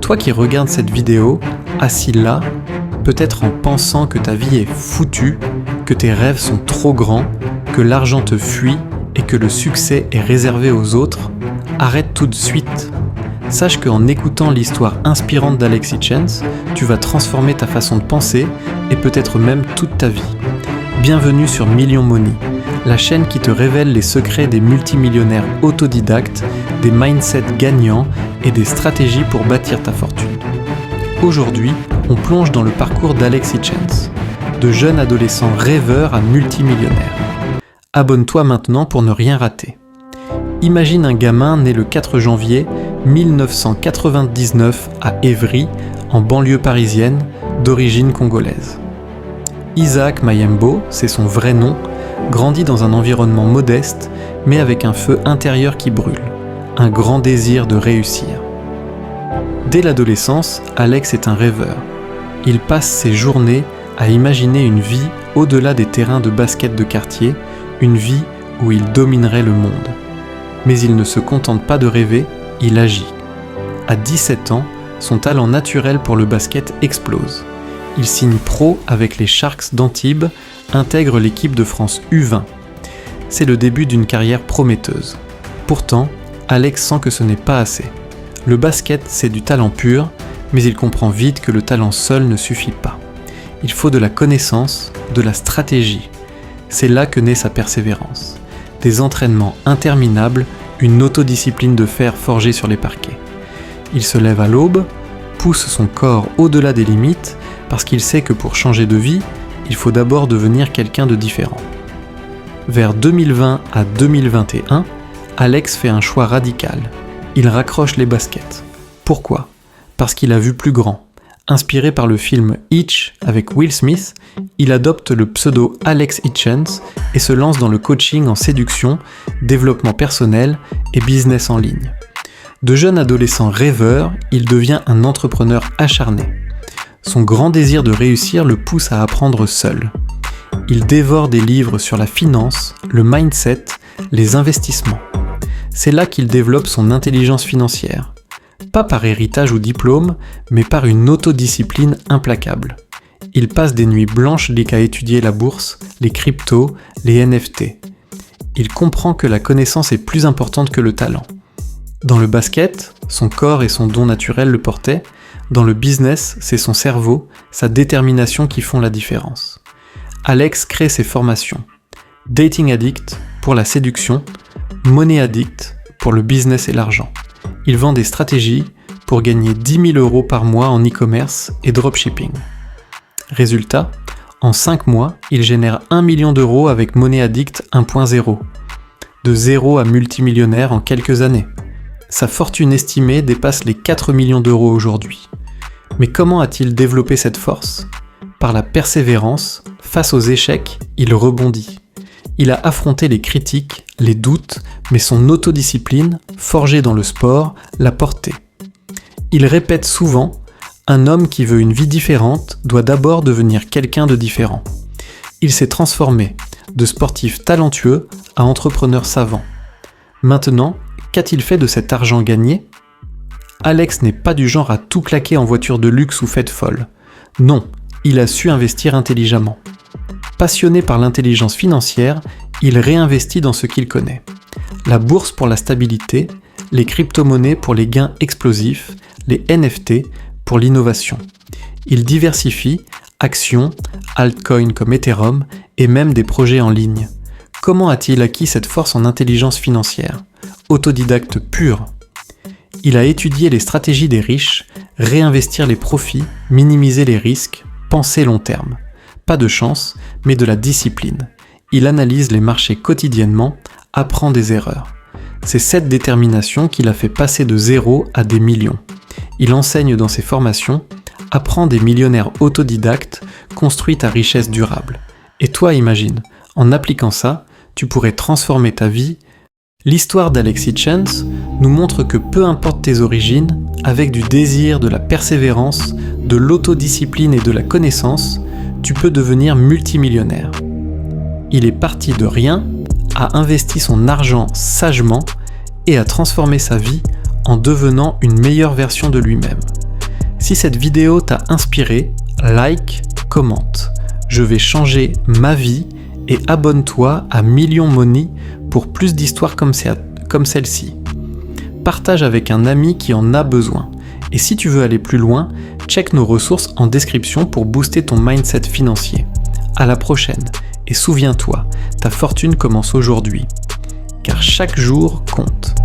Toi qui regardes cette vidéo, assis là, peut-être en pensant que ta vie est foutue, que tes rêves sont trop grands, que l'argent te fuit et que le succès est réservé aux autres, arrête tout de suite. Sache qu'en écoutant l'histoire inspirante d'Alex Hitchens, tu vas transformer ta façon de penser et peut-être même toute ta vie. Bienvenue sur Million Money, la chaîne qui te révèle les secrets des multimillionnaires autodidactes, des mindsets gagnants et des stratégies pour bâtir ta fortune. Aujourd'hui, on plonge dans le parcours d'Alex Hitchens, de jeune adolescent rêveur à multimillionnaire. Abonne-toi maintenant pour ne rien rater. Imagine un gamin né le 4 janvier 1999 à Évry, en banlieue parisienne, d'origine congolaise. Isaac Mayembo, c'est son vrai nom, grandit dans un environnement modeste, mais avec un feu intérieur qui brûle, un grand désir de réussir. Dès l'adolescence, Alex est un rêveur. Il passe ses journées à imaginer une vie au-delà des terrains de basket de quartier, une vie où il dominerait le monde. Mais il ne se contente pas de rêver, il agit. À 17 ans, son talent naturel pour le basket explose. Il signe pro avec les Sharks d'Antibes, intègre l'équipe de France U20. C'est le début d'une carrière prometteuse. Pourtant, Alex sent que ce n'est pas assez. Le basket, c'est du talent pur, mais il comprend vite que le talent seul ne suffit pas. Il faut de la connaissance, de la stratégie. C'est là que naît sa persévérance. Des entraînements interminables, une autodiscipline de fer forgée sur les parquets. Il se lève à l'aube, pousse son corps au-delà des limites, parce qu'il sait que pour changer de vie, il faut d'abord devenir quelqu'un de différent. Vers 2020 à 2021, Alex fait un choix radical. Il raccroche les baskets. Pourquoi ? Parce qu'il a vu plus grand. Inspiré par le film Hitch avec Will Smith, il adopte le pseudo Alex Hitchens et se lance dans le coaching en séduction, développement personnel et business en ligne. De jeune adolescent rêveur, il devient un entrepreneur acharné. Son grand désir de réussir le pousse à apprendre seul. Il dévore des livres sur la finance, le mindset, les investissements. C'est là qu'il développe son intelligence financière. Pas par héritage ou diplôme, mais par une autodiscipline implacable. Il passe des nuits blanches à étudier la bourse, les cryptos, les NFT. Il comprend que la connaissance est plus importante que le talent. Dans le basket, son corps et son don naturel le portaient. Dans le business, c'est son cerveau, sa détermination qui font la différence. Alex crée ses formations. Dating Addict pour la séduction, Money Addict pour le business et l'argent. Il vend des stratégies pour gagner 10 000 € par mois en e-commerce et dropshipping. Résultat, en 5 mois, il génère 1 million d'euros avec Money Addict 1.0. De zéro à multimillionnaire en quelques années. Sa fortune estimée dépasse les 4 millions d'euros aujourd'hui. Mais comment a-t-il développé cette force ? Par la persévérance, face aux échecs, il rebondit. Il a affronté les critiques, les doutes, mais son autodiscipline, forgée dans le sport, l'a porté. Il répète souvent « Un homme qui veut une vie différente doit d'abord devenir quelqu'un de différent ». Il s'est transformé, de sportif talentueux à entrepreneur savant. Maintenant, qu'a-t-il fait de cet argent gagné ? Alex n'est pas du genre à tout claquer en voiture de luxe ou fête folle. Non, il a su investir intelligemment. Passionné par l'intelligence financière, il réinvestit dans ce qu'il connaît. La bourse pour la stabilité, les crypto-monnaies pour les gains explosifs, les NFT pour l'innovation. Il diversifie actions, altcoins comme Ethereum et même des projets en ligne. Comment a-t-il acquis cette force en intelligence financière ? Autodidacte pur. Il a étudié les stratégies des riches, réinvestir les profits, minimiser les risques, penser long terme. Pas de chance, mais de la discipline. Il analyse les marchés quotidiennement, apprend des erreurs. C'est cette détermination qui l'a fait passer de zéro à des millions. Il enseigne dans ses formations, apprend des millionnaires autodidactes, construit ta richesse durable. Et toi, imagine, en appliquant ça, tu pourrais transformer ta vie. L'histoire d'Alex Hitchens nous montre que peu importe tes origines, avec du désir, de la persévérance, de l'autodiscipline et de la connaissance, tu peux devenir multimillionnaire. Il est parti de rien, a investi son argent sagement et a transformé sa vie en devenant une meilleure version de lui-même. Si cette vidéo t'a inspiré, like, commente. Je vais changer ma vie et abonne-toi à Million Money pour plus d'histoires comme celle-ci. Partage avec un ami qui en a besoin. Et si tu veux aller plus loin, check nos ressources en description pour booster ton mindset financier. À la prochaine, et souviens-toi, ta fortune commence aujourd'hui. Car chaque jour compte.